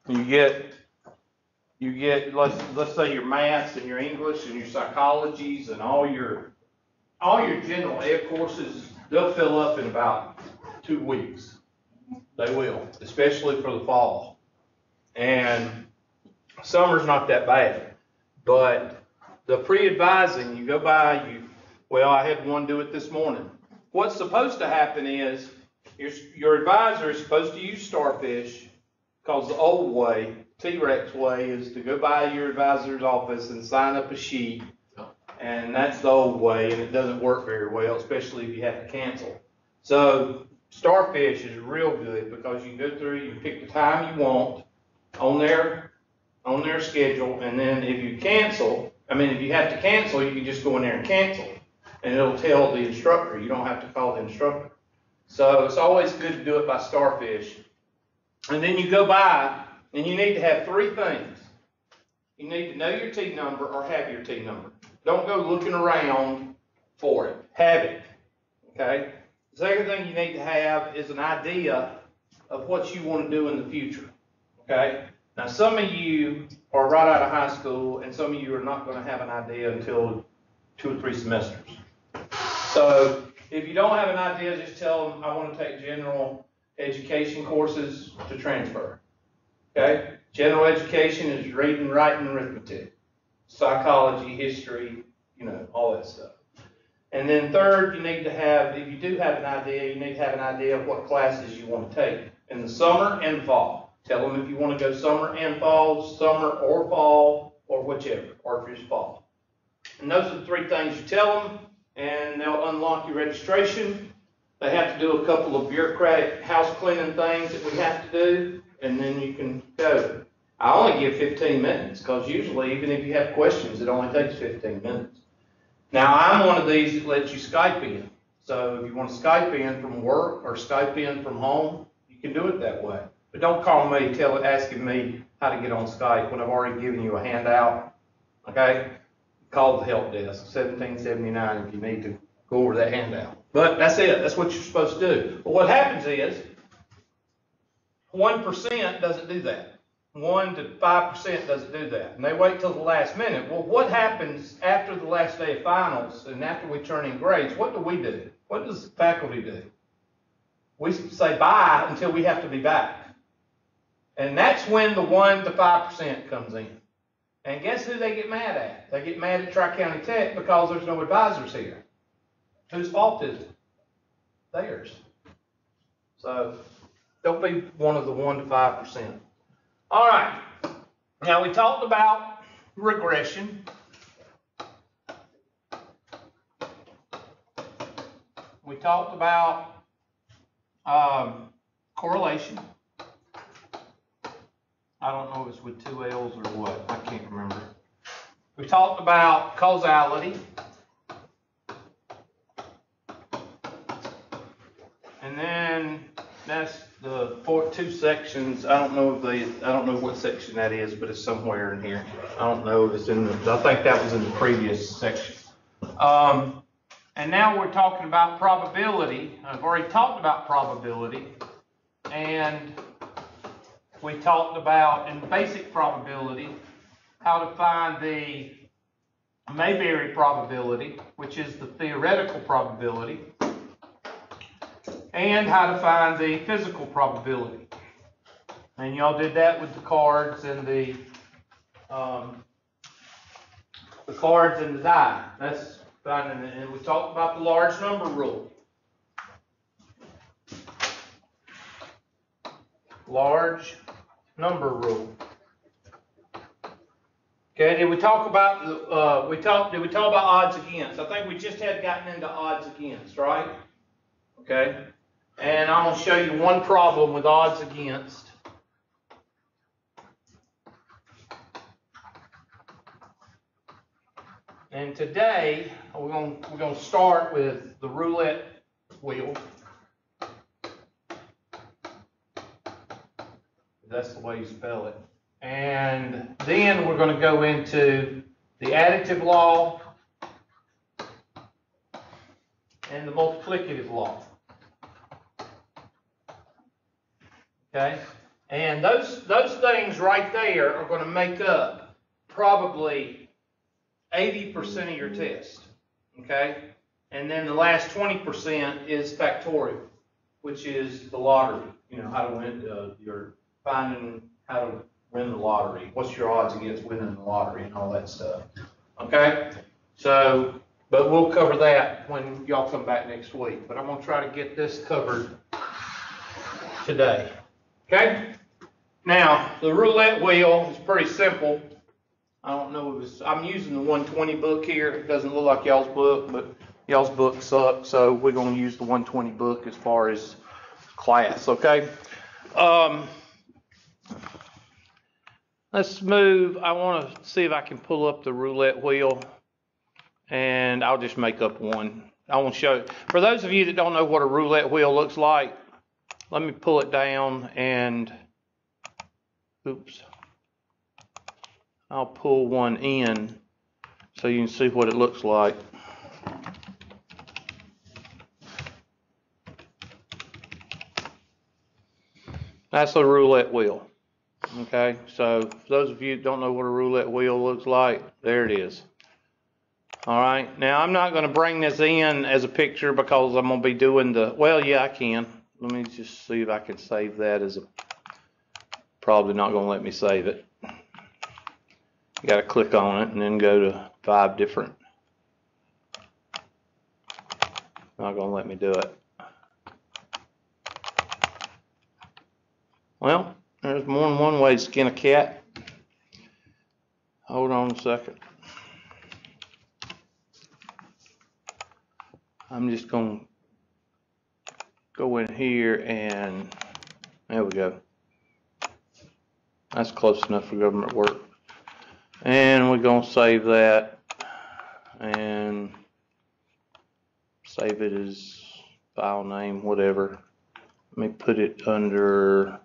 You get let's say your maths and your English and your psychologies and all your general ed courses, they'll fill up in about 2 weeks. They will, especially for the fall. And summer's not that bad, but the pre-advising, you go by, well, I had one do it this morning. What's supposed to happen is your advisor is supposed to use Starfish, because the old way, T-Rex way, is to go by your advisor's office and sign up a sheet, and that's the old way, and it doesn't work very well, especially if you have to cancel. So Starfish is real good because you can go through, you can pick the time you want on their schedule, and then if you have to cancel, you can just go in there and cancel, and it'll tell the instructor. You don't have to call the instructor. So it's always good to do it by Starfish. And then you go by, and you need to have 3 things. You need to know your T number or have your T number. Don't go looking around for it. Have it. Okay? The second thing you need to have is an idea of what you want to do in the future. Okay? Now, some of you are right out of high school, and some of you are not going to have an idea until 2 or 3 semesters. So if you don't have an idea, just tell them, I want to take general education courses to transfer. Okay? General education is reading, writing, arithmetic, psychology, history, all that stuff. And then third, you need to have, if you do have an idea, you need to have an idea of what classes you want to take in the summer and fall. Tell them if you want to go summer and fall, summer or fall, or whichever, or if it's fall. And those are the 3 things you tell them, and they'll unlock your registration. They have to do a couple of bureaucratic house cleaning things that we have to do, and then you can go. I only give 15 minutes, because usually, even if you have questions, it only takes 15 minutes. Now, I'm one of these that lets you Skype in. So if you want to Skype in from work or Skype in from home, you can do it that way. But don't call me asking me how to get on Skype when I've already given you a handout. Okay? Call the help desk, 1779, if you need to go over that handout. But that's it. That's what you're supposed to do. But what happens is 1% doesn't do that. 1 to 5% doesn't do that. And they wait till the last minute. Well, what happens after the last day of finals and after we turn in grades? What do we do? What does the faculty do? We say bye until we have to be back. And that's when the 1 to 5% comes in. And guess who they get mad at? They get mad at Tri-County Tech because there's no advisors here. Whose fault is it? Theirs. So don't be one of the 1 to 5%. All right. Now we talked about regression. We talked about correlation. I don't know if it's with 2 L's or what. I can't remember. We talked about causality. And then that's the 2 sections. I don't know what section that is, but it's somewhere in here. I don't know if it's I think that was in the previous section. And now we're talking about probability. I've already talked about probability, and we talked about, in basic probability, how to find the Mayberry probability, which is the theoretical probability, and how to find the physical probability. And y'all did that with the cards and the cards and the die. That's finding it. And we talked about the large number rule. Large number rule. Okay, did we talk about did we talk about odds against? I think we just had gotten into odds against, right? Okay. And I'm going to show you one problem with odds against. And today we're going to start with the roulette wheel. That's the way you spell it. And then we're going to go into the additive law and the multiplicative law. Okay? And those things right there are going to make up probably 80% of your test, okay? And then the last 20% is factorial, which is the lottery. You know, how to win, you're finding how to win the lottery. What's your odds against winning the lottery and all that stuff, okay? So, but we'll cover that when y'all come back next week. But I'm going to try to get this covered today, okay? Now, the roulette wheel is pretty simple. I don't know if it's, I'm using the 120 book here. It doesn't look like y'all's book, but y'all's book sucks, so we're going to use the 120 book as far as class, okay? Let's move. I want to see if I can pull up the roulette wheel, and I'll just make up one. I want to show you. For those of you that don't know what a roulette wheel looks like, let me pull it down and, oops. I'll pull one in so you can see what it looks like. That's a roulette wheel. Okay, so for those of you that don't know what a roulette wheel looks like, there it is. All right, now I'm not going to bring this in as a picture because I'm going to be doing the, well, yeah, I can. Let me just see if I can save that as a, probably not going to let me save it. You got to click on it and then go to 5 different. Not going to let me do it. Well, there's more than one way to skin a cat. Hold on a second. I'm just going to go in here and there we go. That's close enough for government work. And we're going to save that and save it as file name, whatever. Let me put it under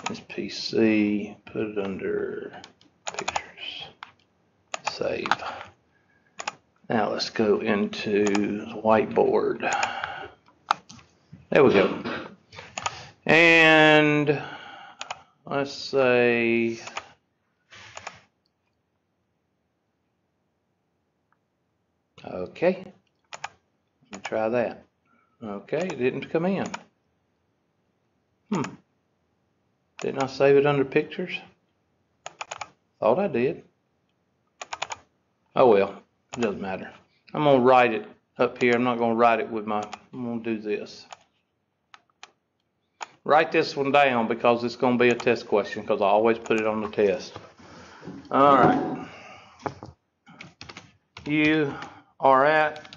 this PC, put it under pictures, save. Now let's go into the whiteboard. There we go. And let's say, okay, let me try that. Okay, it didn't come in. Didn't I save it under pictures? Thought I did. Oh well, it doesn't matter. I'm going to write it up here. I'm not going to write it with my, I'm going to do this. Write this one down because it's going to be a test question because I always put it on the test. All right. You are at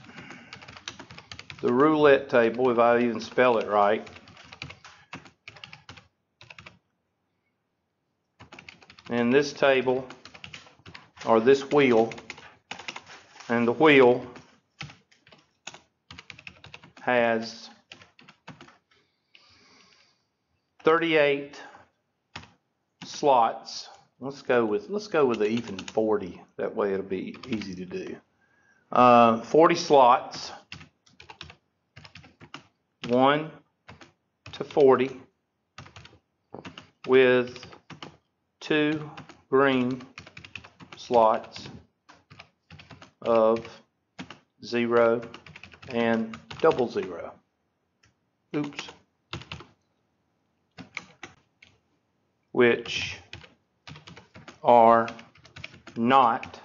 the roulette table, if I even spell it right. And this table, or this wheel, and the wheel has 38 slots. Let's go with the even 40. That way it'll be easy to do. 40 slots, 1 to 40, with 2 green slots of 0 and 00. Oops. Which are not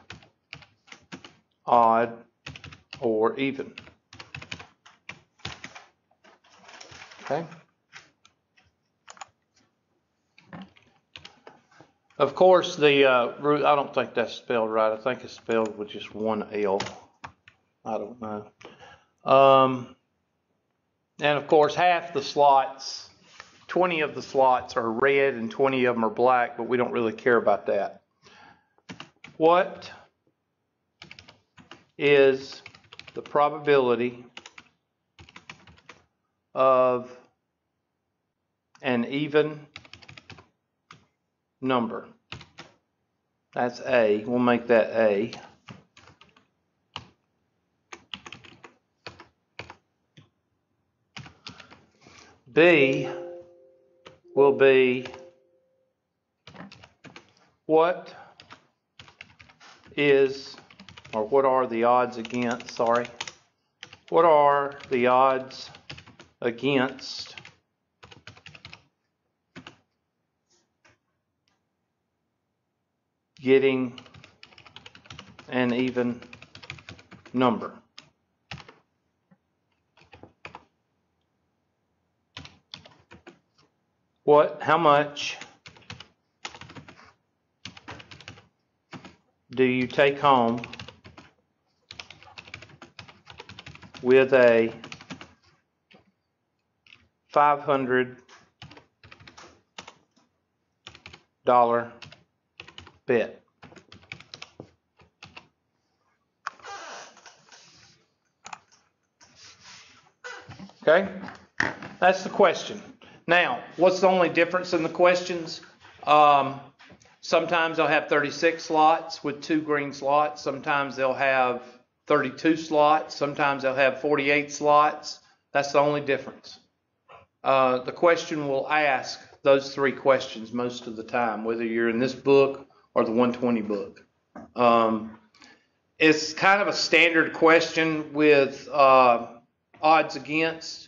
odd or even. Okay. Of course, the I don't think that's spelled right. I think it's spelled with just one L. I don't know. And of course, half the slots, 20 of the slots are red and 20 of them are black, but we don't really care about that. What is the probability of an even number? That's A. We'll make that A. B will be what is, or what are the odds against, sorry, what are the odds against getting an even number? How much do you take home with a $500 bet? Okay, that's the question. Now, what's the only difference in the questions? Sometimes they'll have 36 slots with 2 green slots. Sometimes they'll have 32 slots. Sometimes they'll have 48 slots. That's the only difference. The question will ask those 3 questions most of the time, whether you're in this book or the 120 book. It's kind of a standard question with odds against.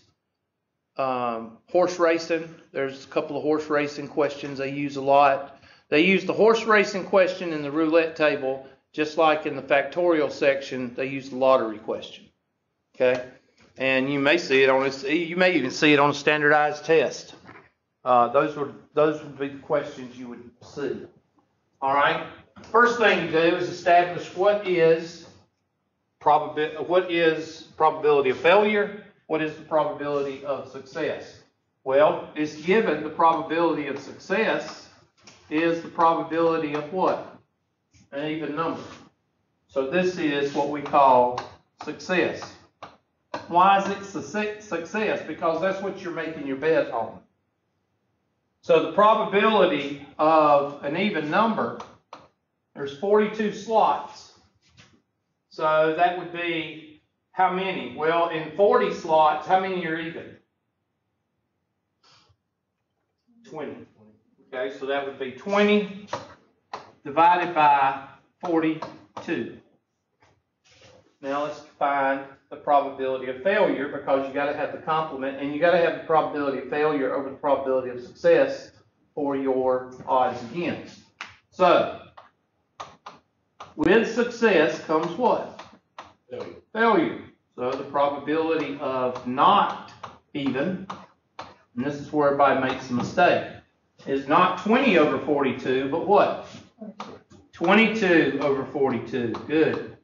Horse racing, there's a couple of horse racing questions they use a lot. They use the horse racing question in the roulette table, just like in the factorial section, they use the lottery question. Okay? And you may see it you may even see it on a standardized test. Those would be the questions you would see. All right? First thing you do is establish what is probability of failure. What is the probability of success? Well, it's given the probability of success is the probability of what? An even number. So this is what we call success. Why is it success? Because that's what you're making your bet on. So the probability of an even number, there's 42 slots. So that would be how many? Well, in 40 slots, how many are even? 20. Okay, so that would be 20 divided by 42. Now let's find the probability of failure, because you got to have the complement, and you got to have the probability of failure over the probability of success for your odds against. So, with success comes what? Failure. So the probability of not even, and this is where everybody makes a mistake, is not 20 over 42, but what? 22 over 42. Good.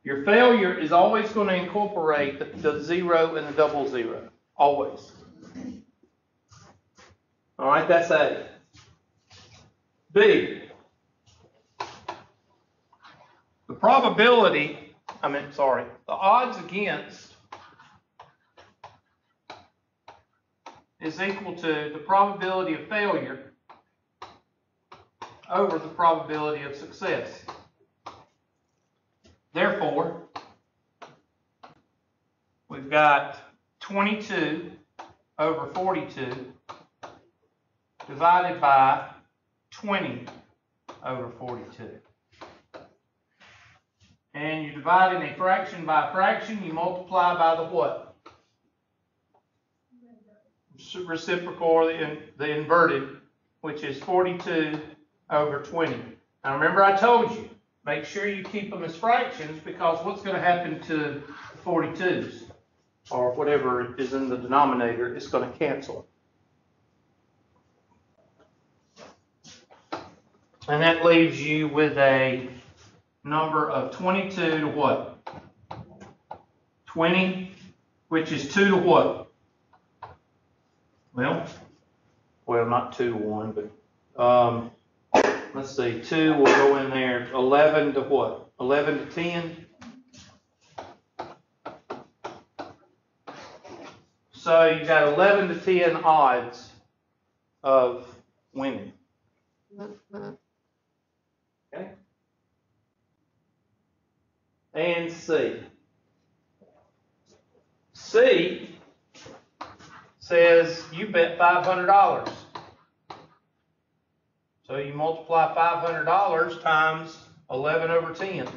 Your failure is always going to incorporate the 0 and the double 0. Always. All right, that's A. B. The odds against is equal to the probability of failure over the probability of success. Therefore, we've got 22 over 42 divided by 20 over 42. And you divide in a fraction by a fraction, you multiply by the what? Reciprocal, or the inverted, which is 42 over 20. Now remember, I told you, make sure you keep them as fractions, because what's going to happen to the 42s, or whatever is in the denominator, it's going to cancel. And that leaves you with a number of 22 to what? 20, which is 2 to what? Well, not 2 to 1, but let's see, 2 will go in there. 11 to what? 11 to 10. So you got 11 to 10 odds of winning. Okay. And C. C says you bet $500. So you multiply $500 times 11 over 10.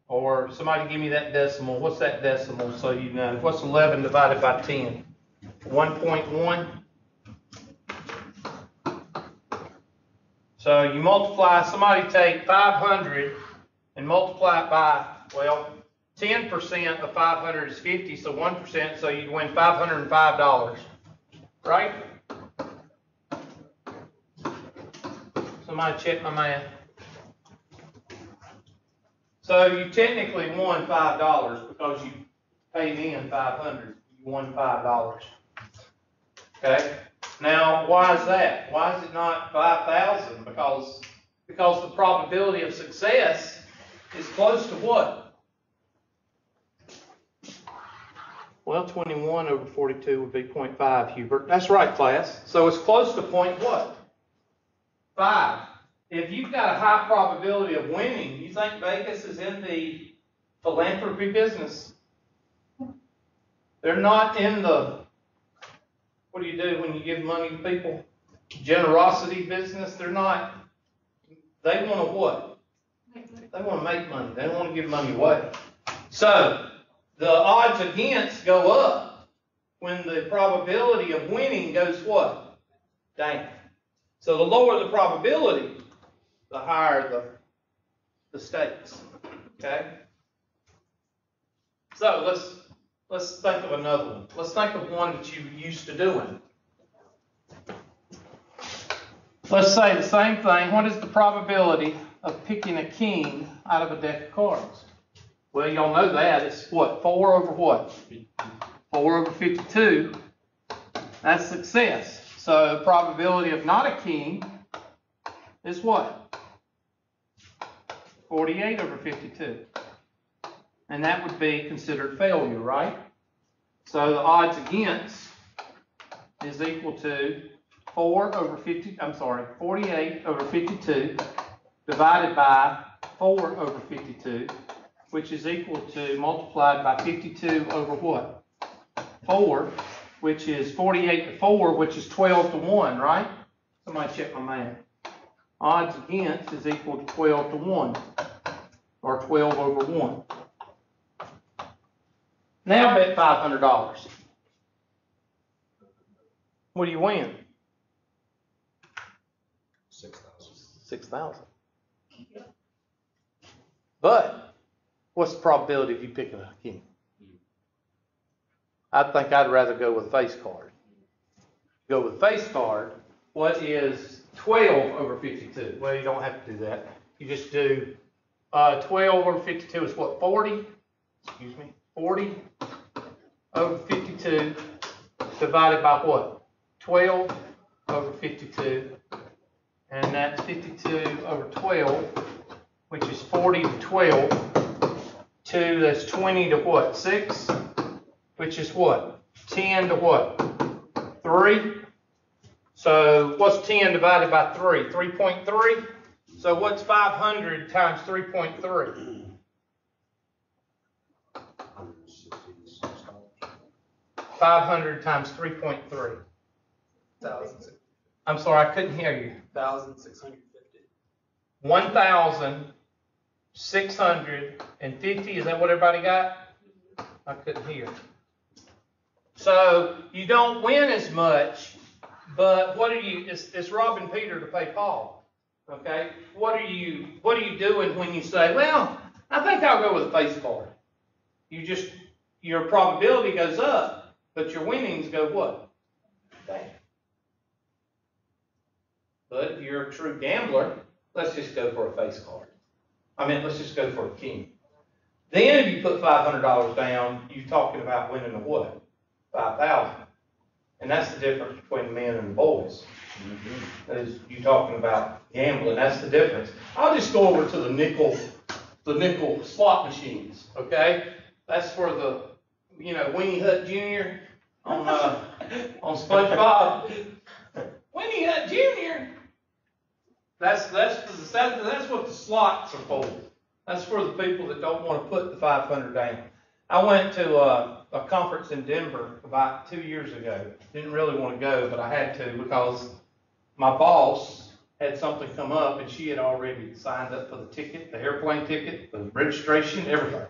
Or somebody give me that decimal. What's that decimal so you know? What's 11 divided by 10? 1.1. So you multiply, somebody take 500 and multiply it by, well, 10% of 500 is 50, so 1%, so you'd win $505, right? Somebody check my math. So you technically won $5 because you paid in 500. You won $5. Okay. Now, why is that? Why is it not 5,000? Because the probability of success is close to what? Well, 21 over 42 would be 0.5, Hubert. That's right, class. So it's close to point what? 5. If you've got a high probability of winning, you think Vegas is in the philanthropy business? They're not in the, what do you do when you give money to people? Generosity business. They're not. They want to what? They want to make money. They don't want to give money away. So the odds against go up when the probability of winning goes what? Down. So the lower the probability, the higher the stakes. Okay? So let's think of another one. Let's think of one that you're used to doing. Let's say the same thing. What is the probability of picking a king out of a deck of cards? Well, y'all know that. It's what? 4 over what? 4 over 52. That's success. So probability of not a king is what? 48 over 52. And that would be considered failure, right? So the odds against is equal to 48 over 52 divided by 4 over 52, which is equal to multiplied by 52 over what? 4, which is 48 to 4, which is 12 to 1, right? Somebody check my math. Odds against is equal to 12 to 1, or 12 over 1. Now bet $500. What do you win? 6,000. 6,000. But what's the probability of you picking a king? I think I'd rather go with face card. Go with face card. What is 12 over 52? Well, you don't have to do that. You just do 12 over 52 is what? 40? Excuse me. 40 over 52 divided by what? 12 over 52. And that's 52 over 12, which is 40 to 12. 2, that's 20 to what? 6, which is what? 10 to what? 3. So what's 10 divided by 3? 3.3. So what's 500 times 3.3? 500 times 3.3. 1,650. I'm sorry, I couldn't hear you. 1,650. 1,650. Is that what everybody got? I couldn't hear. So you don't win as much, but what are you? It's robbing Peter to pay Paul. Okay. What are you doing when you say, well, I think I'll go with a face card? Your probability goes up, but your winnings go what? Down. But if you're a true gambler, let's just go for a face card. Let's just go for a king. Then if you put $500 down, you're talking about winning a what? 5,000. And that's the difference between the men and the boys. Is you talking about gambling. That's the difference. I'll just go over to the nickel slot machines. Okay, that's for the Winnie Hut Jr. on SpongeBob. Winnie Hut Jr. That's what the slots are for. That's for the people that don't want to put the 500 down. I went to a conference in Denver about 2 years ago. Didn't really want to go, but I had to because my boss had something come up and she had already signed up for the ticket, the airplane ticket, the registration, everything.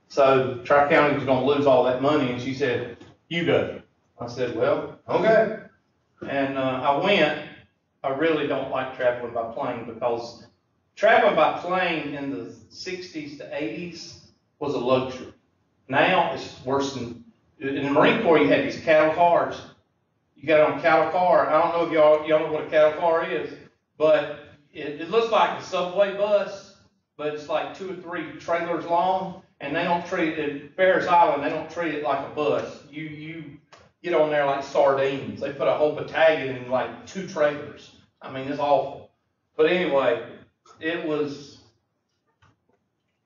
So Tri-County was gonna lose all that money and she said, you go. I said, well, okay. And I went. I really don't like traveling by plane because traveling by plane in the 60s to 80s was a luxury. Now it's worse than, in the Marine Corps you had these cattle cars. You got on a cattle car. I don't know if y'all know what a cattle car is, but it looks like a subway bus, but it's like 2 or 3 trailers long, and they don't treat it, at Ferris Island, they don't treat it like a bus. You get on there like sardines. They put a whole battalion in like 2 trailers. I mean, it's awful. But anyway, it was,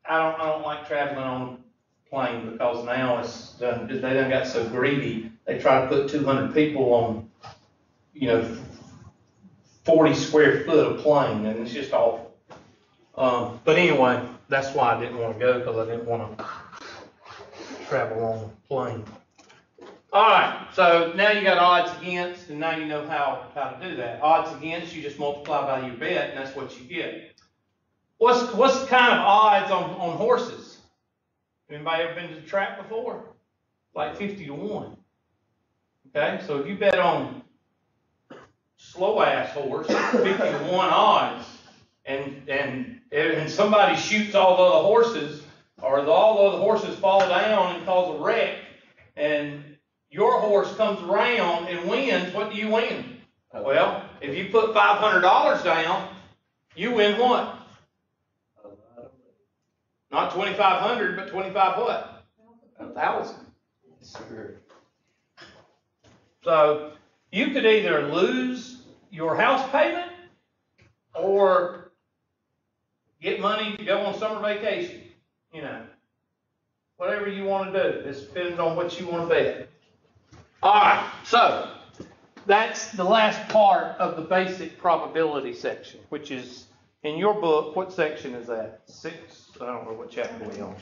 I don't like traveling on a plane because now it's done, they done got so greedy. They try to put 200 people on, 40 square foot of plane, and it's just awful. But anyway, that's why I didn't want to go, because I didn't want to travel on a plane. All right, so now you got odds against, and now you know how to do that. Odds against, you just multiply by your bet, and that's what you get. What's the kind of odds on horses? Anybody ever been to the track before? Like 50 to 1. Okay, so if you bet on slow ass horse, 50 to 1 odds, and somebody shoots all the other horses, or all the other horses fall down and cause a wreck, and your horse comes around and wins, what do you win? Well, if you put $500 down, you win what? Not 2,500, but 25 what? 1,000. Sure. So you could either lose your house payment or get money to go on summer vacation. Whatever you want to do. It depends on what you want to bet. All right, so that's the last part of the basic probability section, which is in your book. What section is that? 6? I don't know what chapter we're on.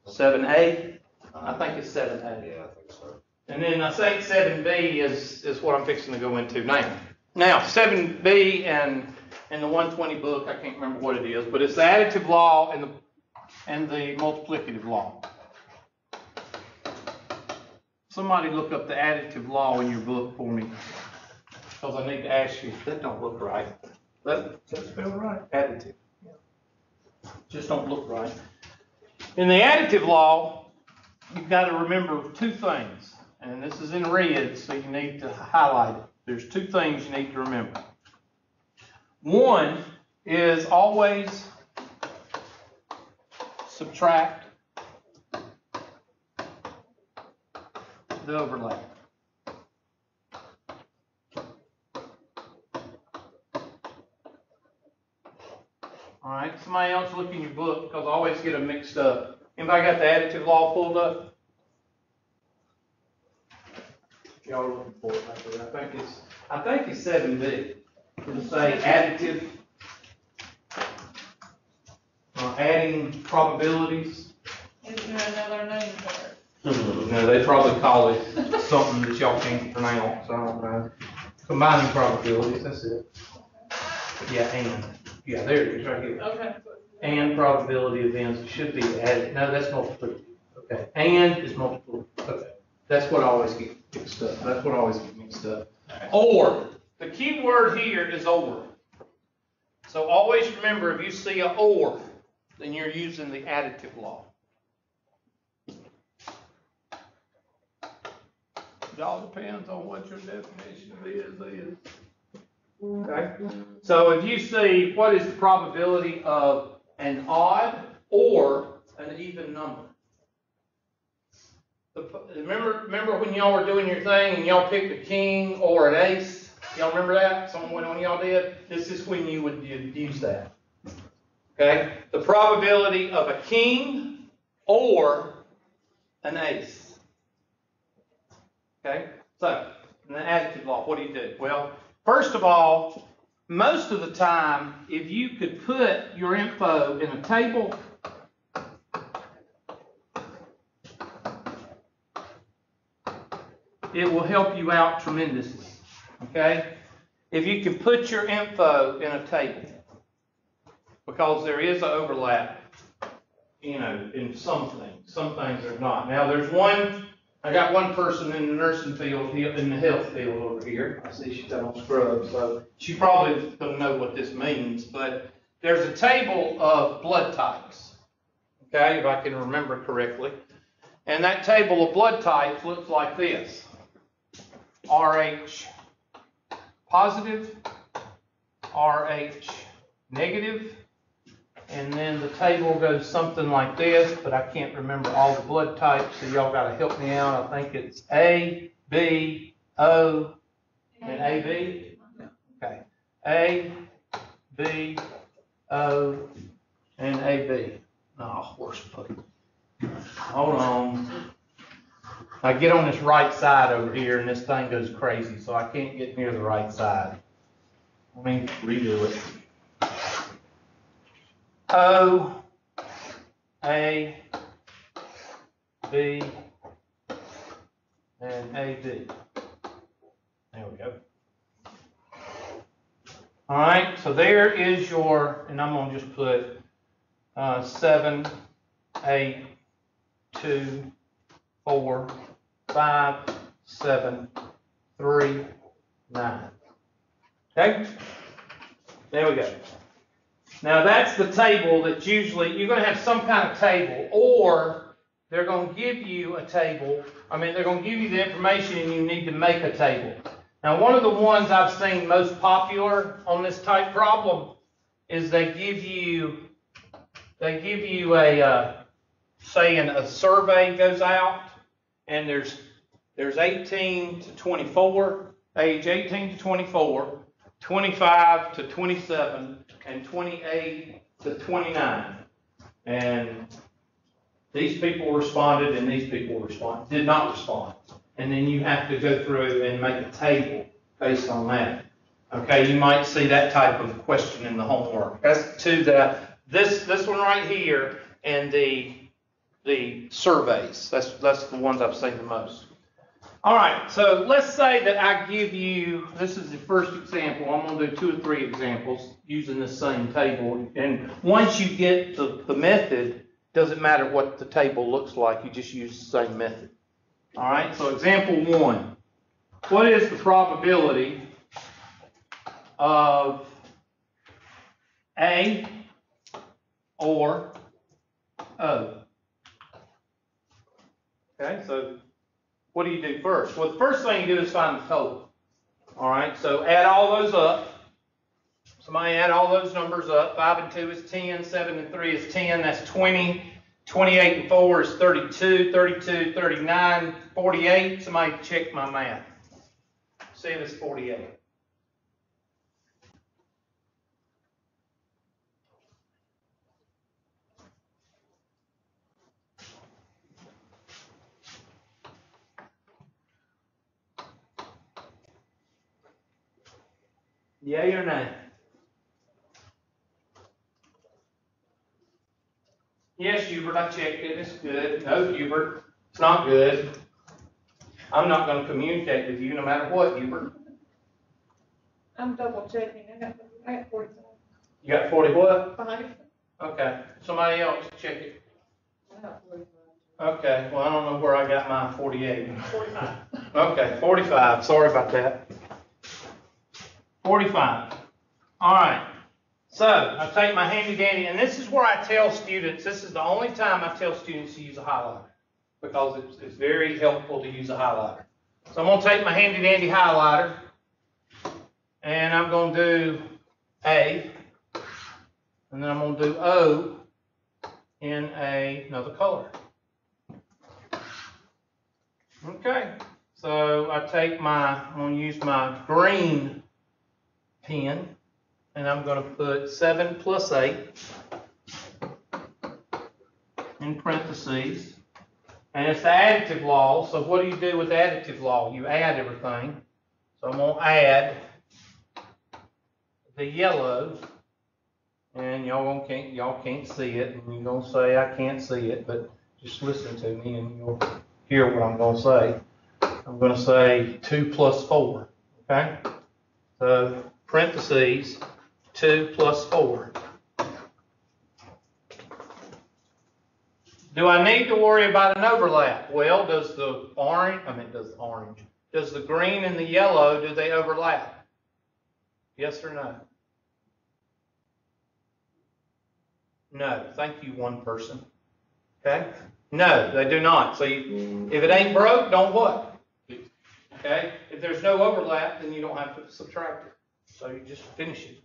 7A? I think it's 7A. Yeah, I think so. And then I think 7B is what I'm fixing to go into now. Now, 7B and the 120 book, I can't remember what it is, but it's the additive law and the multiplicative law. Somebody look up the additive law in your book for me, because I need to ask you. That don't look right. That spell right? Additive. Just don't look right. In the additive law, you've got to remember 2 things, and this is in red, so you need to highlight it. There's 2 things you need to remember. One is always subtract the overlap. All right, somebody else look in your book, because I always get them mixed up. Anybody got the additive law pulled up? Y'all are looking for it. I think it's 7B. It'll say additive, adding probabilities. Is there another name for it? No, they probably call it something that y'all can't pronounce. I don't know. Combining probabilities. That's it. Yeah, and. Yeah, there it is, right here. Okay. And probability events should be added. No, that's multiplicative. Okay. And is multiplicative. Okay. That's what I always get mixed up. That's what I always get mixed up. Or. The key word here is or. So always remember, if you see a or, then you're using the additive law. It all depends on what your definition of is. Okay. So if you see what is the probability of an odd or an even number. Remember when y'all were doing your thing and y'all picked a king or an ace? Y'all remember that? Someone when y'all did? This is when you would use that. Okay? The probability of a king or an ace. Okay? So, in the additive law, what do you do? Well, first of all, most of the time, if you could put your info in a table, it will help you out tremendously. Okay? if you can put your info in a table, because there is an overlap, in some things are not. Now I got one person in the nursing field, in the health field over here. I see she's got on scrubs, so she probably doesn't know what this means, but there's a table of blood types, okay, if I can remember correctly. And that table of blood types looks like this. RH positive, RH negative, and then the table goes something like this, but I can't remember all the blood types, so y'all gotta help me out. I think it's A, B, O, and AB. Okay. A, B, O, and AB. Oh, horse puppy. Hold on. I get on this right side over here and this thing goes crazy, so I can't get near the right side. Let me redo it. O, A, B, and AB. There we go. All right, so there is your, and I'm going to just put 7, 8, 2, 4, 5, 7, 3, 9. Okay? There we go. Now that's the table that usually, you're going to have some kind of table, or they're going to give you a table. They're going to give you the information and you need to make a table. Now one of the ones I've seen most popular on this type problem is they give you a, saying a survey goes out, and there's 18 to 24, age 18 to 24, 25 to 27, and 28 to 29. And these people responded and these people did not respond. And then you have to go through and make a table based on that. Okay, you might see that type of question in the homework. That's to this one right here and the surveys. That's the ones I've seen the most. All right, so let's say that I give you, this is the first example. I'm going to do 2 or 3 examples using this same table. And once you get the method, doesn't matter what the table looks like, you just use the same method. All right, so example 1. What is the probability of A or O? Okay, so what do you do first? Well, the first thing you do is find the total. All right, so add all those up. Somebody add all those numbers up. 5 and 2 is 10, 7 and 3 is 10, that's 20. 28 and 4 is 32, 32, 39, 48. Somebody check my math. See if it's 48. Yay or nay? Yes, Hubert, I checked it. It's good. No, Hubert, it's not good. I'm not going to communicate with you no matter what, Hubert. I'm double checking. I got 45. You got 40 what? 5. Okay. Somebody else check it. I got 45. Okay. Well, I don't know where I got my 48. 45. Okay, 45. Sorry about that. 45. All right. So I take my handy dandy, and this is where I tell students, this is the only time I tell students to use a highlighter, because it's very helpful to use a highlighter. So I'm going to take my handy dandy highlighter, and I'm going to do A, and then I'm going to do O in another color. Okay, so I'm going to use my green pen, and I'm going to put 7 plus 8 in parentheses. And it's the additive law, so what do you do with the additive law? You add everything. So I'm going to add the yellow, and y'all can't see it, and you're going to say I can't see it, but just listen to me and you'll hear what I'm going to say. I'm going to say 2 plus 4, okay? So parentheses, 2 plus 4. Do I need to worry about an overlap? Well, does the green and the yellow, do they overlap? Yes or no? No. Thank you, one person. Okay? No, they do not. So if it ain't broke, don't what? Okay? If there's no overlap, then you don't have to subtract it. So you just finish it.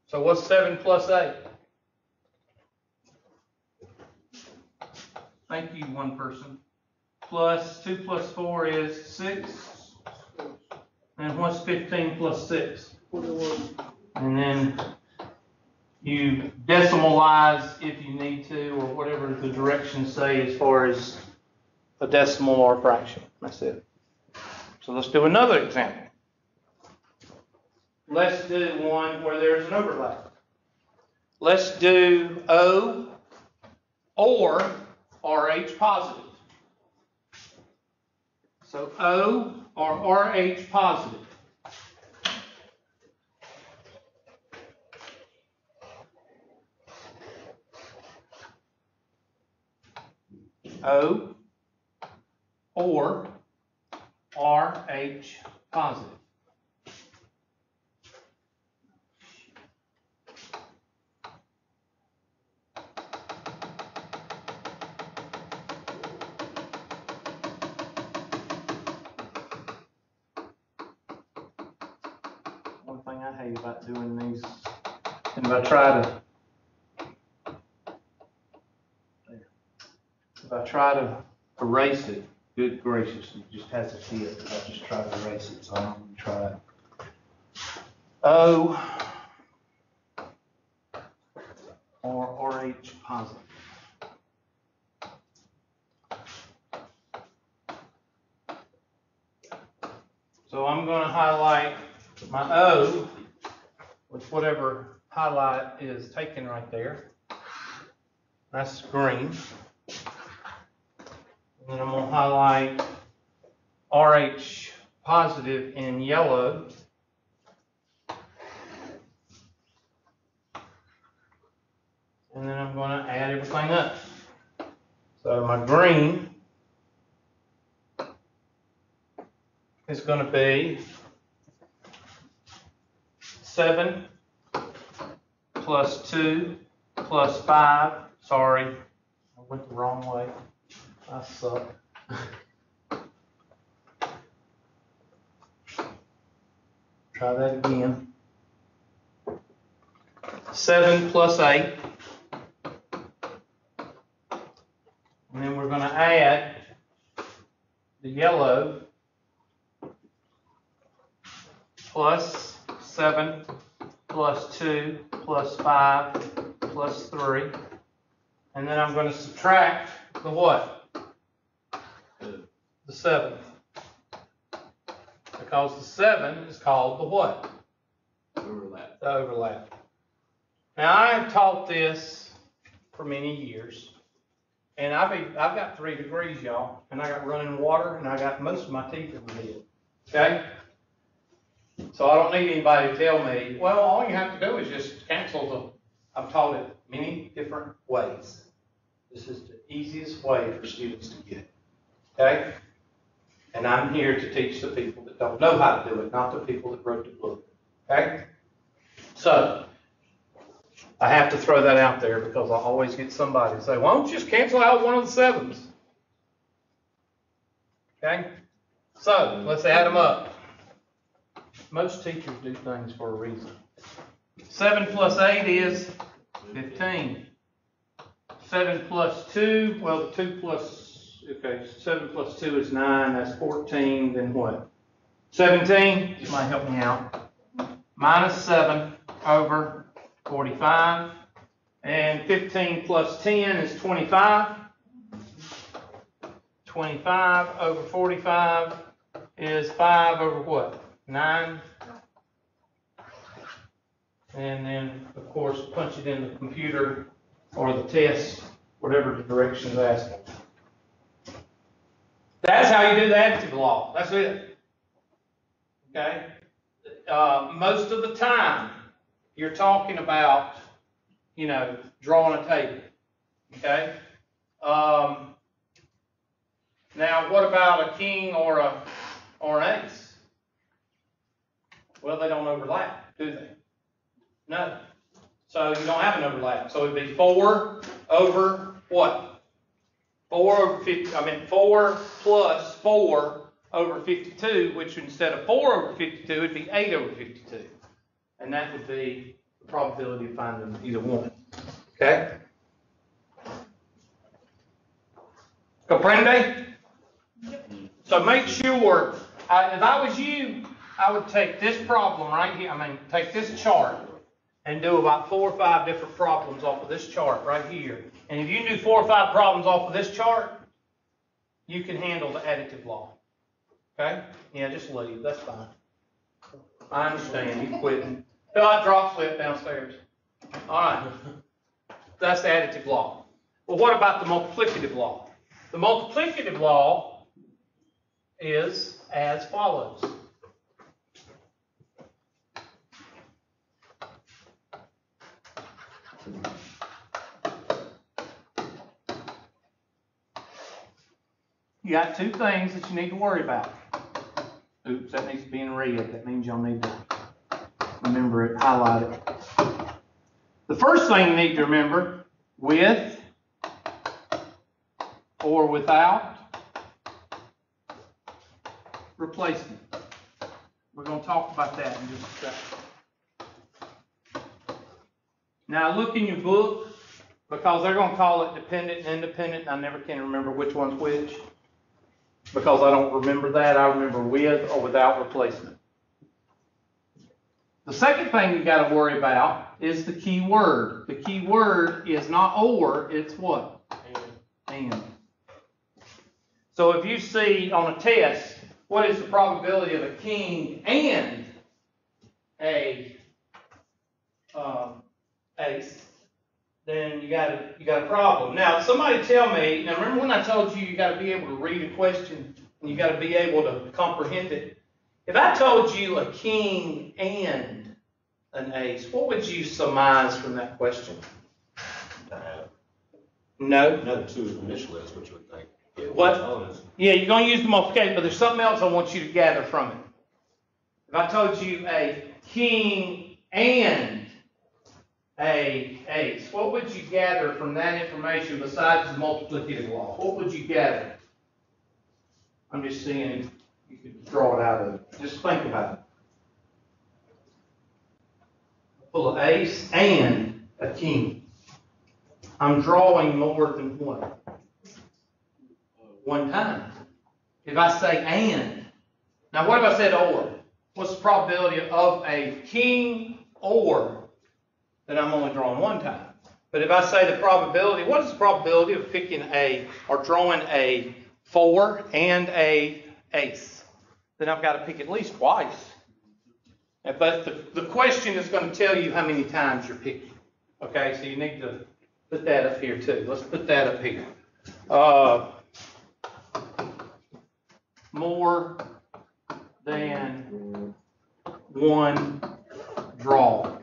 So what's 7 plus 8? Thank you, one person. Plus 2 plus 4 is 6. And what's 15 plus 6? 41. And then you decimalize if you need to, or whatever the directions say as far as a decimal or a fraction. That's it. So let's do another example. Let's do one where there's an overlap. Let's do O or RH positive. So O or RH positive. O or RH positive. One thing I hate about doing these, and if I try to erase it, good gracious, it just has a tip. I just try to erase it, so I'm going to try it. O or RH positive. So I'm going to highlight my O with whatever highlight is taken right there. That's green. And then I'm going to highlight RH positive in yellow. And then I'm going to add everything up. So my green is going to be 7 plus 2 plus 5. Sorry, I went the wrong way. I suck. Try that again. 7 plus 8. And then we're going to add the yellow plus 7 plus 2 plus 5 plus 3. And then I'm going to subtract the what? The 7th. Because the 7 is called the what? Overlap. The overlap. Now I have taught this for many years. And I've got 3 degrees, y'all. And I got running water, and I got most of my teeth in my head. Okay? So I don't need anybody to tell me, well, all you have to do is just cancel the, I've taught it many different ways. This is the easiest way for students to get it. Okay? And I'm here to teach the people that don't know how to do it, not the people that wrote the book. Okay? So, I have to throw that out there because I always get somebody to say, why don't you just cancel out one of the 7s? Okay? So, let's add them up. Most teachers do things for a reason. 7 plus 8 is 15. 7 plus 2, well, the 2 plus, okay, 7 plus 2 is 9, that's 14, then what? 17, you might help me out. Minus 7 over 45, and 15 plus 10 is 25. 25 over 45 is 5 over what? 9. And then, of course, punch it in the computer or the test, whatever the directions ask. That's how you do the additive law. That's it. Okay? most of the time, you're talking about, drawing a table, okay? Now, what about a king or an ace? Well, they don't overlap, do they? No. So you don't have an overlap. So it'd be 4 over what? 4 plus 4 over 52, which instead of 4 over 52, it'd be 8 over 52. And that would be the probability of finding either one. Okay? Comprende? So make sure, if I was you, I would take this problem right here, take this chart and do about 4 or 5 different problems off of this chart right here. And if you do 4 or 5 problems off of this chart, you can handle the additive law. Okay? Yeah, just leave. That's fine. I understand. You quit. Fill out drop slip downstairs. All right. That's the additive law. Well, what about the multiplicative law? The multiplicative law is as follows. You got 2 things that you need to worry about. Oops, that needs to be in red. That means y'all need to remember it, highlight it. The first thing you need to remember, with or without replacement. We're going to talk about that in just a second. Now look in your book, because they're going to call it dependent and independent. I never can remember which one's which, because I don't remember that. I remember with or without replacement. The second thing you got to worry about is the key word. The key word is not or, it's what? And. So if you see on a test, what is the probability of a king and a ace, then you got a problem. Now, somebody tell me, now remember when I told you got to be able to read a question and you got to be able to comprehend it? If I told you a king and an ace, what would you surmise from that question? No. Another 2 initially, that's what you would think. What? Yeah, you're going to use the multiplication, but there's something else I want you to gather from it. If I told you a king and a ace, what would you gather from that information besides the multiplicative law? What would you gather? I'm just seeing if you could draw it out of it. Just think about it. Pull an ace and a king. I'm drawing more than what? One time. If I say and, now what if I said or? What's the probability of a king or that I'm only drawing one time? But if I say the probability, what is the probability of picking or drawing a 4 and a ace? Then I've got to pick at least twice. But the question is going to tell you how many times you're picking. Okay, so you need to put that up here too. Let's put that up here. More than one draw.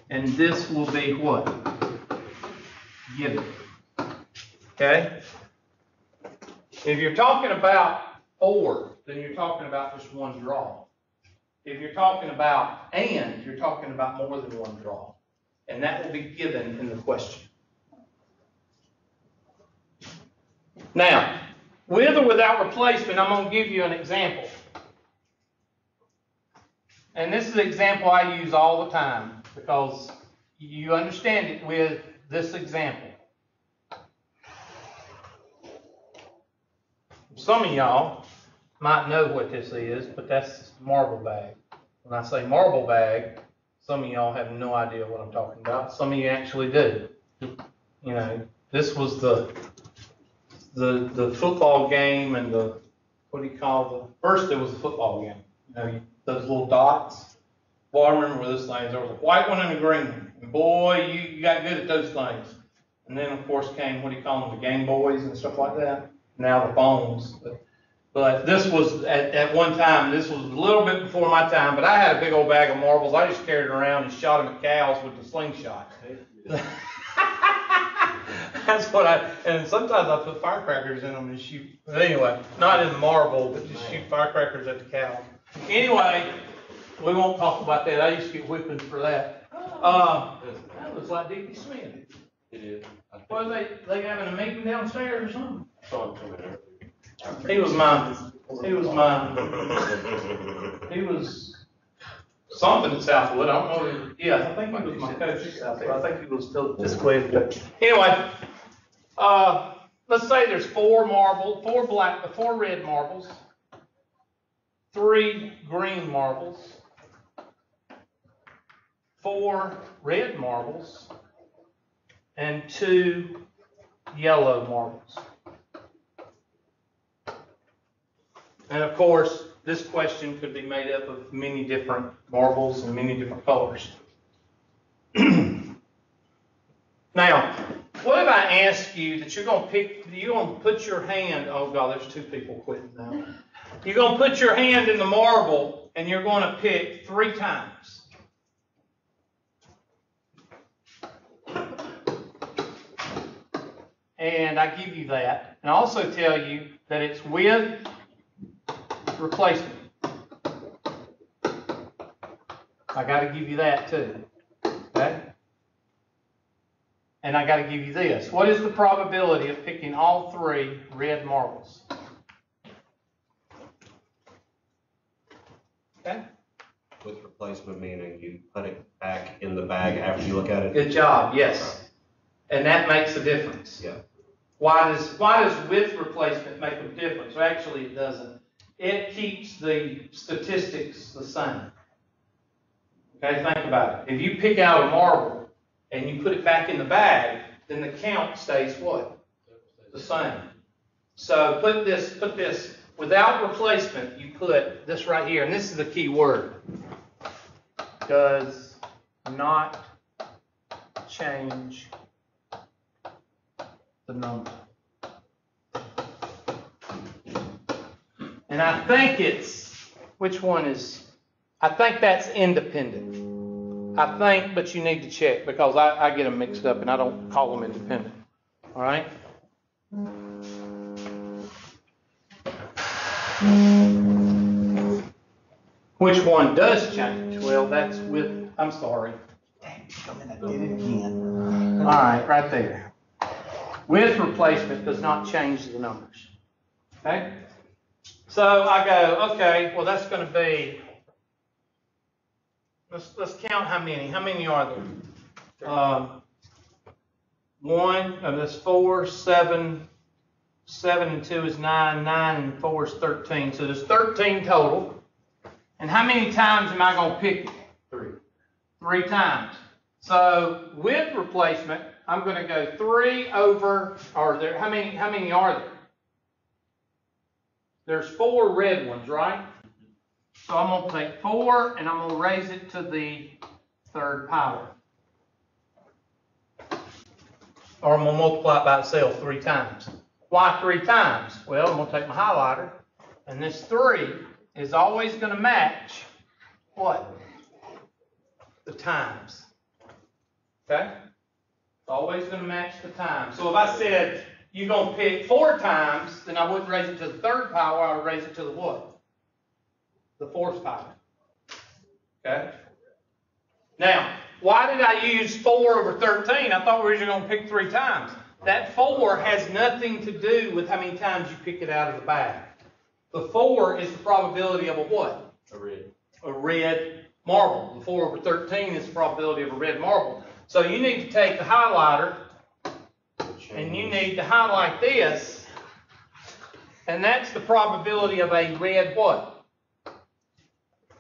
And this will be what? Given. Okay? If you're talking about or, then you're talking about just one draw. If you're talking about and, you're talking about more than one draw. And that will be given in the question. Now, with or without replacement, I'm going to give you an example. And this is an example I use all the time because you understand it with this example. Some of y'all might know what this is, but that's marble bag. When I say marble bag, some of y'all have no idea what I'm talking about. Some of you actually do. You know, this was the football game and first there was the football game. You know, those little dots. Boy, I remember with those things. There was a white one and a green one. And boy, you got good at those things. And then, of course, came, the Game Boys and stuff like that. Now the phones. But But this was, at one time, this was a little bit before my time, but I had a big old bag of marbles. I just carried it around and shot them at cows with the slingshot. That's what and sometimes I put firecrackers in them and shoot. But anyway, not in marble, but just shoot firecrackers at the cows. Anyway, we won't talk about that. I used to get whippings for that. That looks like Dickie Smith. It is. What are they having a meeting downstairs or something? Saw him coming earlier. He was something at Southwood. I don't know. Yeah, I think he was my coach at Southwood. I think he was still just playing coach. Anyway, let's say there's four red marbles, 3 green marbles, 4 red marbles, and 2 yellow marbles. And of course, this question could be made up of many different marbles and many different colors. Now, what if I ask you that you're going to put your hand, oh God, there's 2 people quitting now. You're going to put your hand in the marble and you're going to pick 3 times. And I give you that. And I also tell you that it's with replacement. I got to give you that too. Okay? And I got to give you this. What is the probability of picking all 3 red marbles? Okay? With replacement meaning you put it back in the bag after you look at it? Good job, yes. And that makes a difference. Yeah. Why does with replacement make a difference? Well, actually, it doesn't. It keeps the statistics the same. Okay, think about it. If you pick out a marble and you put it back in the bag, then the count stays what? The same. So put this, without replacement, you put this right here, and this is the key word. Does not change the number. And I think which one is, I think that's independent. I think, but you need to check because I get them mixed up and I don't call them independent. All right? Which one does change? Well, that's with, I'm sorry. Dang, I did it again. All right, right there. With replacement does not change the numbers. Okay? So I go, okay, well that's going to be, let's count how many. How many are there? 1, that's 4, 7, 7 and 2 is 9, 9 and 4 is 13. So there's 13 total. And how many times am I going to pick it? 3. 3 times. So with replacement, I'm going to go 3 over, how many are there? There's 4 red ones, right? So I'm going to take 4 and I'm going to raise it to the 3rd power. Or I'm going to multiply it by itself 3 times. Why 3 times? Well, I'm going to take my highlighter, and this 3 is always going to match what? The times. Okay? It's always going to match the times. So if I said you're going to pick 4 times, then I wouldn't raise it to the 3rd power, I would raise it to the what? The 4th power. Okay? Now, why did I use 4 over 13? I thought we were just going to pick 3 times. That 4 has nothing to do with how many times you pick it out of the bag. The 4 is the probability of a what? A red marble. The 4 over 13 is the probability of a red marble. So you need to take the highlighter and you need to highlight this, and that's the probability of a red what?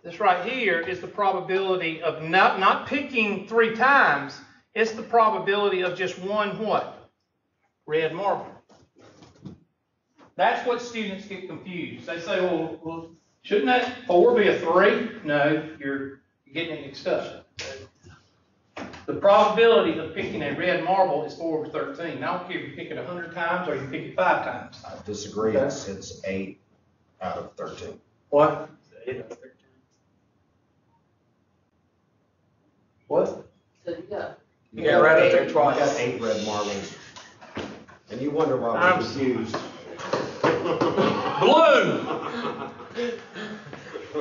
This right here is the probability of not picking 3 times. It's the probability of just one what? Red marble. That's what students get confused. They say, well shouldn't that 4 be a 3? No, you're getting it mixed up. The probability of picking a red marble is 4 over 13. I don't care if you pick it 100 times or you pick it 5 times. I disagree. Okay. It's 8 out of 13. What? What? So you got. You got right up there You twice. got 8 red marbles. And you wonder why I'm we're confused. Blue!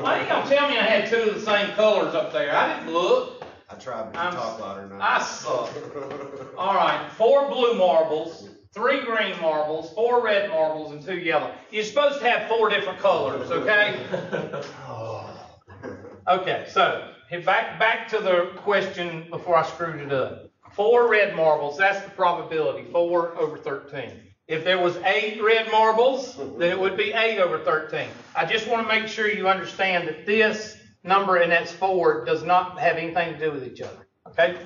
Why ain't gonna tell me I had 2 of the same colors up there? I didn't look. I tried to I'm- talk louder now. I suck. All right, 4 blue marbles, 3 green marbles, 4 red marbles, and 2 yellow. You're supposed to have 4 different colors, okay? Okay, so back to the question before I screwed it up. 4 red marbles, that's the probability, 4 over 13. If there was 8 red marbles, then it would be 8 over 13. I just want to make sure you understand that this number, and that's 4, does not have anything to do with each other, okay?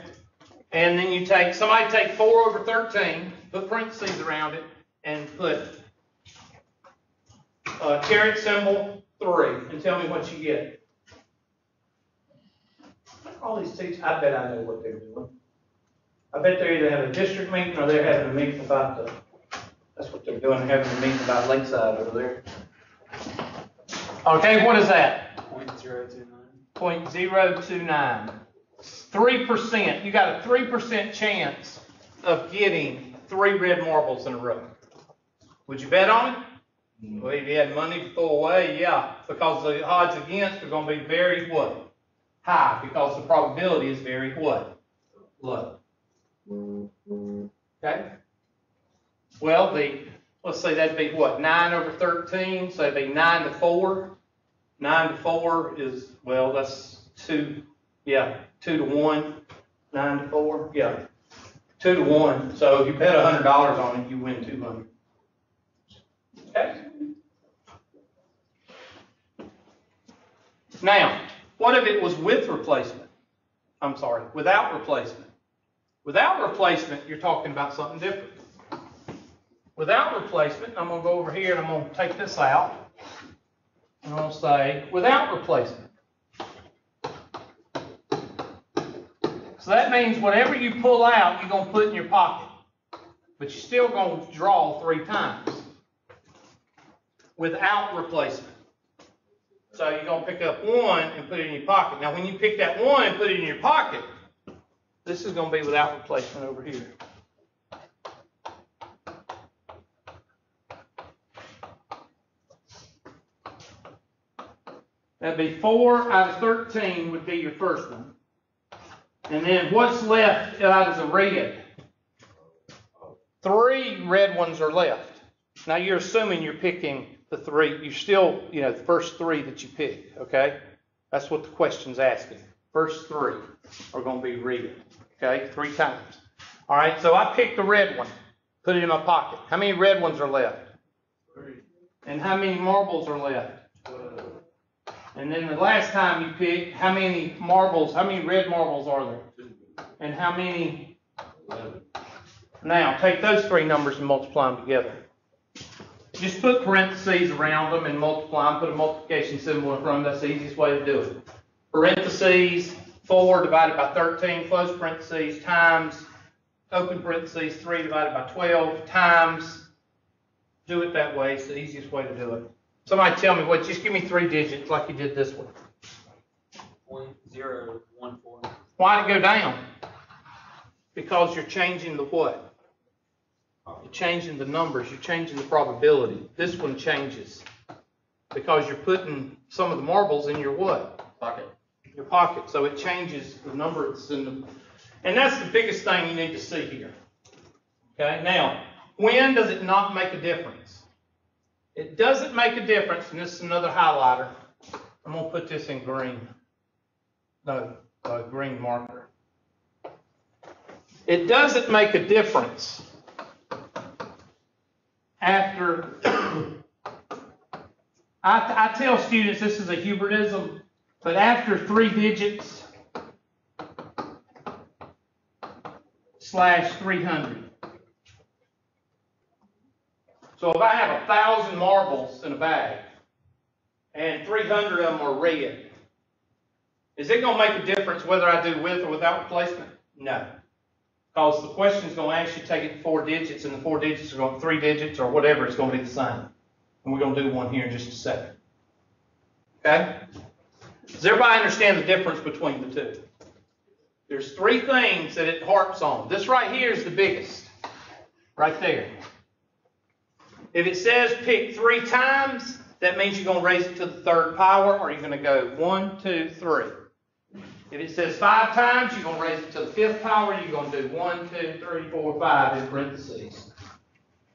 And then somebody take 4 over 13, put parentheses around it, and put caret symbol 3, and tell me what you get. All these teachers, I bet I know what they're doing. I bet they're either having a district meeting or they're having a meeting about that's what they're doing, they're having a meeting about Lakeside over there. Okay, what is that? 0.029. 0.029. 3%, you got a 3% chance of getting 3 red marbles in a row. Would you bet on it? Well, if you had money to throw away, yeah, because the odds against are going to be very what? High, because the probability is very what? Low. Okay? Well, let's say that'd be what? 9 over 13, so it'd be 9 to 4. 9 to 4 is, well, that's 2, yeah, 2 to 1. 9 to 4, yeah. 2 to 1. So if you bet $100 on it, you win 200. Okay? Now, what if it was with replacement? I'm sorry, without replacement. Without replacement, you're talking about something different. Without replacement, I'm going to go over here and I'm going to take this out. I'm going to say, without replacement. So that means whatever you pull out, you're going to put in your pocket. But you're still going to draw 3 times. Without replacement. So you're going to pick up 1 and put it in your pocket. Now when you pick that 1 and put it in your pocket, this is going to be without replacement over here. That'd be 4 out of 13 would be your first one. And then what's left out is a red. 3 red ones are left. Now you're assuming you're picking the 3. You're still, the first 3 that you pick, okay? That's what the question's asking. First 3 are going to be red, okay? 3 times. All right, so I picked the red one, put it in my pocket. How many red ones are left? 3. And how many marbles are left? 12. And then the last time you picked, how many red marbles are there? 2. And how many? 11. Now, take those 3 numbers and multiply them together. Just put parentheses around them and multiply them. Put a multiplication symbol in front of them. That's the easiest way to do it. Parentheses, 4 divided by 13, close parentheses, times, open parentheses, 3 divided by 12, times. Do it that way. It's the easiest way to do it. Somebody tell me what, just give me 3 digits like you did this one. 0.014. Why did it go down? Because you're changing the what? You're changing the numbers. You're changing the probability. This one changes because you're putting some of the marbles in your what? Pocket. Your pocket. So it changes the number that's in the, and that's the biggest thing you need to see here. Okay, now, when does it not make a difference? It doesn't make a difference, and this is another highlighter. I'm going to put this in green. No, green marker. It doesn't make a difference after, I tell students this is a Hubertism, but after 3 digits / 300. So if I have 1,000 marbles in a bag and 300 of them are red, is it going to make a difference whether I do with or without replacement? No. Because the question is going to ask you to take it 4 digits, and the 4 digits are going to 3 digits or whatever, it's going to be the same. And we're going to do one here in just a second. Okay? Does everybody understand the difference between the two? There's three things that it harps on. This right here is the biggest. Right there. If it says pick 3 times, that means you're going to raise it to the 3rd power, or you're going to go 1, 2, 3. If it says 5 times, you're going to raise it to the 5th power, you're going to do 1, 2, 3, 4, 5 in parentheses.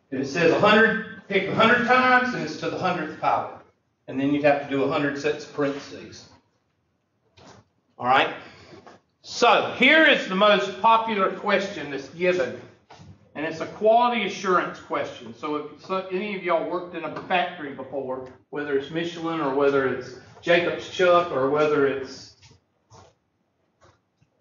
If it says 100, pick 100 times, and it's to the 100th power. And then you'd have to do 100 sets of parentheses. All right? So, here is the most popular question that's given. And it's a quality assurance question. So if any of y'all worked in a factory before, whether it's Michelin or whether it's Jacob's Chuck or whether it's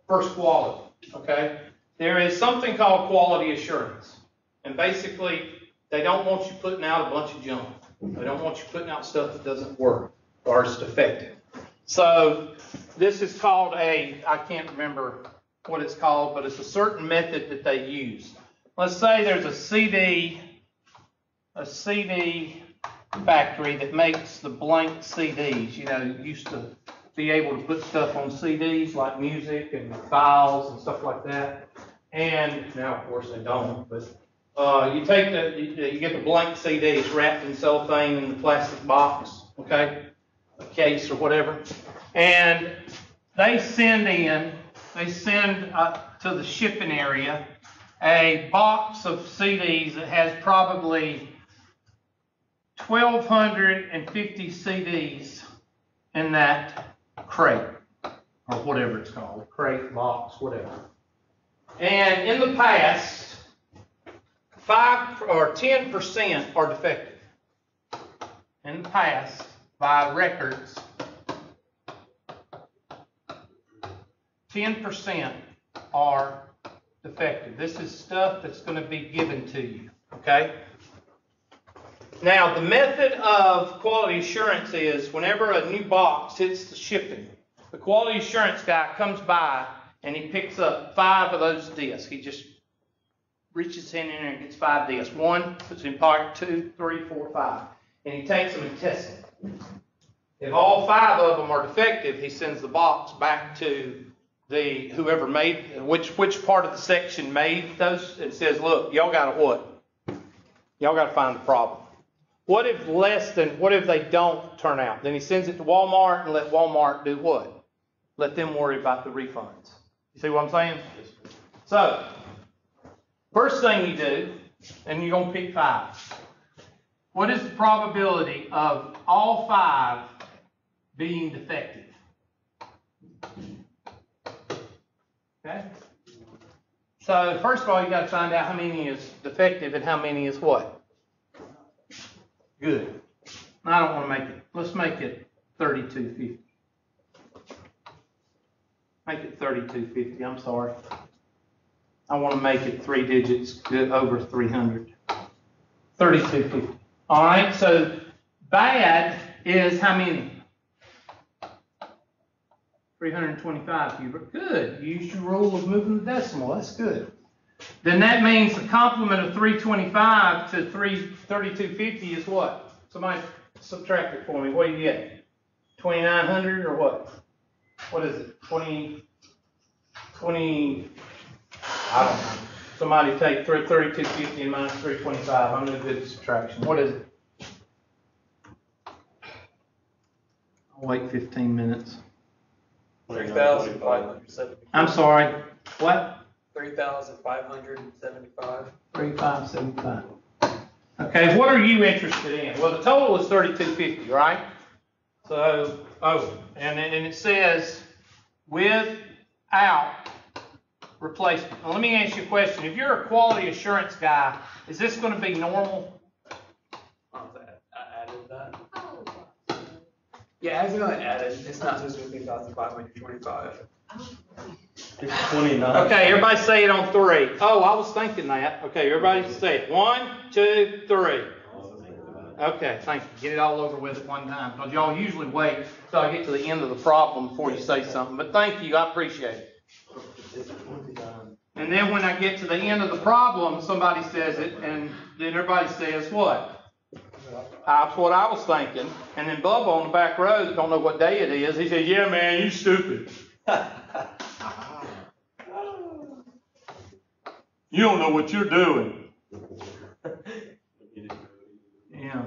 First Quality, okay? There is something called quality assurance. And basically, they don't want you putting out a bunch of junk. They don't want you putting out stuff that doesn't work or is defective. So this is called I can't remember what it's called, but it's a certain method that they use. Let's say there's a CD factory that makes the blank CDs. You know, used to be able to put stuff on CDs like music and files and stuff like that. And now, of course, they don't. But you take you get the blank CDs wrapped in cellophane in the plastic box, okay, a case or whatever, and they send to the shipping area a box of CDs that has probably 1,250 CDs in that crate, or whatever it's called, crate, box, whatever. And in the past, 5 or 10% are defective. In the past, by records, 10% are defective. This is stuff that's going to be given to you, okay? Now, the method of quality assurance is whenever a new box hits the shipping, the quality assurance guy comes by and he picks up 5 of those discs. He just reaches in there and gets 5 discs. 1 puts in pocket, 2, 3, 4, 5. And he takes them and tests them. If all 5 of them are defective, he sends the box back to whoever made, which part of the section made those, it says, look, y'all got to what? Y'all got to find the problem. What if they don't turn out? Then he sends it to Walmart and let Walmart do what? Let them worry about the refunds. You see what I'm saying? So, first thing you do, and you're going to pick 5. What is the probability of all 5 being defective? Okay? So, first of all, you got to find out how many is defective and how many is what? Good. I don't want to make it. Let's make it 3250. Make it 3250. I'm sorry. I want to make it 3 digits good over 300. 3250. All right. So bad is how many? 325, Hubert. Good. You used your rule of moving the decimal. That's good. Then that means the complement of 325 to 3250 is what? Somebody subtract it for me. What do you get? 2900 or what? What is it? 20, I don't know. Somebody take 3250 and minus 325. I'm no good at subtraction. What is it? I'll wait 15 minutes. 3,575. I'm sorry. What? 3,575. 3,575. Okay, what are you interested in? Well, the total is 3,250, right? So, and it says without replacement. Now, let me ask you a question. If you're a quality assurance guy, is this going to be normal? I added that. Yeah, as I added, it's not supposed to be 3,525. It's 29. Okay, everybody say it on 3. Oh, I was thinking that. Okay, everybody say it. 1, 2, 3. Okay, thank you. Get it all over with at one time. Because y'all usually wait till I get to the end of the problem before you say something. But thank you, I appreciate it. And then when I get to the end of the problem, somebody says it, and then everybody says what? That's what I was thinking. And then Bubba on the back row, don't know what day it is. He said, yeah, man, you stupid. You don't know what you're doing. Yeah.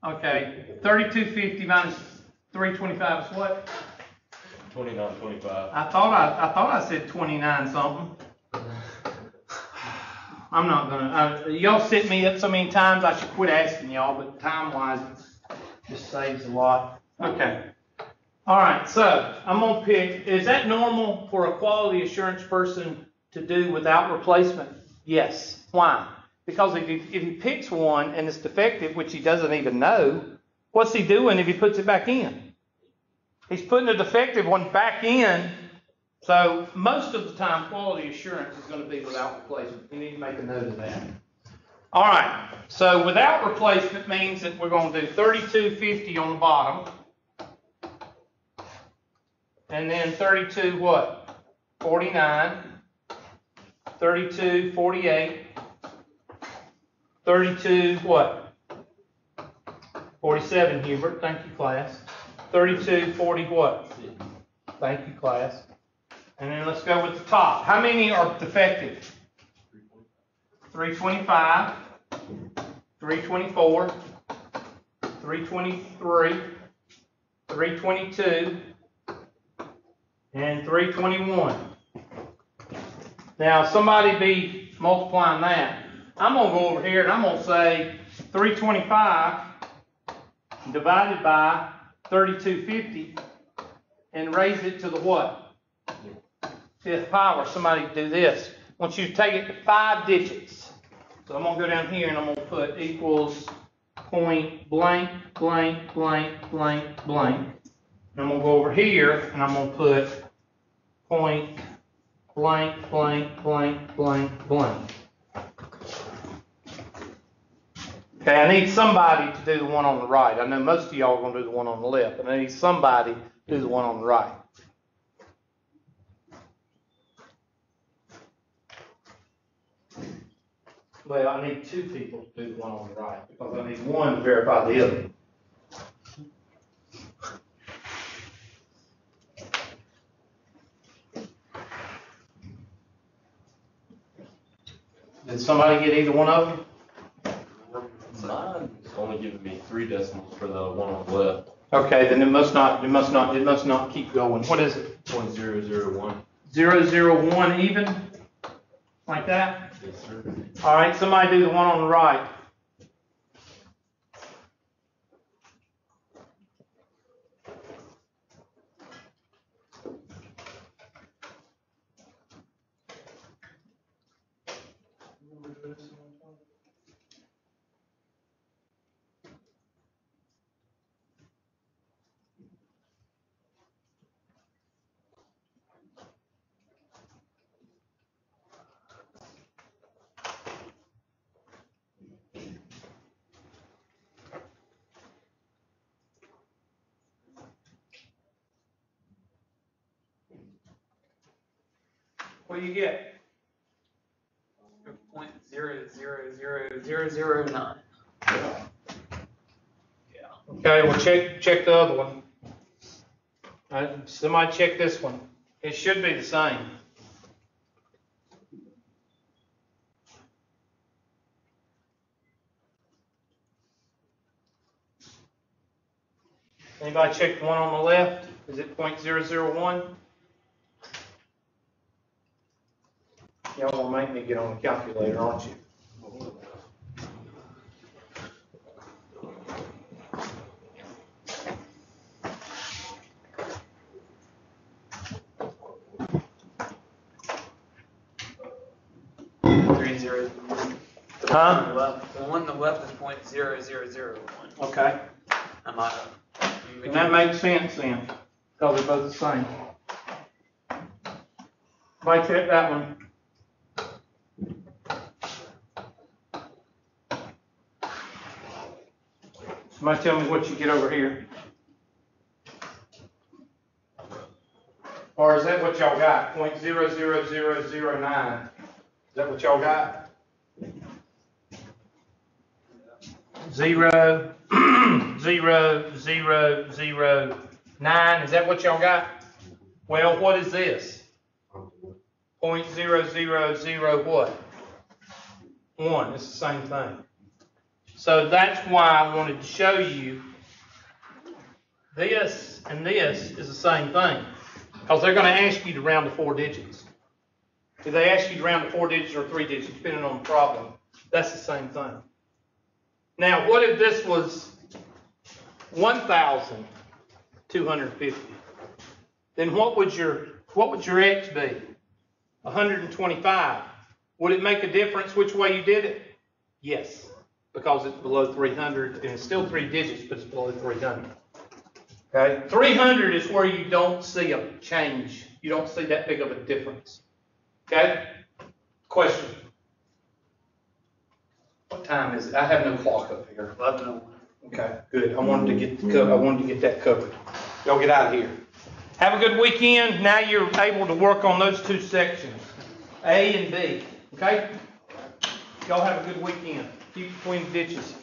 Okay, 3250 minus 325 is what? 29.25. I thought I said 29 something. I'm not gonna, y'all set me up so many times, I should quit asking y'all, but time-wise, it just saves a lot. Okay. All right, so I'm gonna pick, is that normal for a quality assurance person to do without replacement? Yes. Why? Because if he picks one and it's defective, which he doesn't even know, what's he doing if he puts it back in? He's putting a defective one back in. So most of the time, quality assurance is going to be without replacement. You need to make a note of that. All right. So without replacement means that we're going to do 3250 on the bottom. And then 32 what? 49. 32 48. 32 what? 47, Hubert. Thank you, class. 32 40 what? Thank you, class. And then let's go with the top. How many are defective? 325, 324, 323, 322, and 321. Now, somebody be multiplying that. I'm going to go over here and I'm going to say 325 divided by 3250 and raise it to the what? Fifth power. Somebody do this. I want you to take it to 5 digits. So I'm going to go down here and I'm going to put equals point blank, blank, blank, blank, blank. And I'm going to go over here and I'm going to put point blank, blank, blank, blank, blank. Okay, I need somebody to do the one on the right. I know most of y'all are going to do the one on the left, but I need somebody to do the one on the right. Well, I need 2 people to do the one on the right because I need one to verify the other. Did somebody get either one of them? Mine's only giving me 3 decimals for the one on the left. Okay, then it must not keep going. What is it? 0.001. 001 even? Like that? Yes, sir. All right, somebody do the one on the right. What do you get? 0.000009. Yeah. Okay, well check the other one. Somebody check this one. It should be the same. Anybody check the one on the left? Is it 0.001? Y'all gonna make me get on the calculator, aren't you? Huh? The one on the left is 0.0001. Okay. I'm out of. And that makes sense then, because they're both the same. Somebody check that one. Somebody tell me what you get over here. Or is that what y'all got? 0.00009. Is that what y'all got? 0, 0, 0, 0, 9. Is that what y'all got? Well, what is this? 0.000 what? 1. It's the same thing. So that's why I wanted to show you this and this is the same thing. Because they're going to ask you to round to 4 digits. If they ask you to round to 4 digits or 3 digits, depending on the problem, that's the same thing. Now, what if this was 1,250? Then what would your X be? 125. Would it make a difference which way you did it? Yes, because it's below 300 and it's still 3 digits, but it's below 300. Okay, 300 is where you don't see a change. You don't see that big of a difference. Okay? Question. What time is it? I have no clock up here. 11:01. Okay, good. I wanted to get that covered. Y'all get out of here. Have a good weekend. Now you're able to work on those 2 sections, A and B. Okay? Y'all have a good weekend. Keep between the ditches.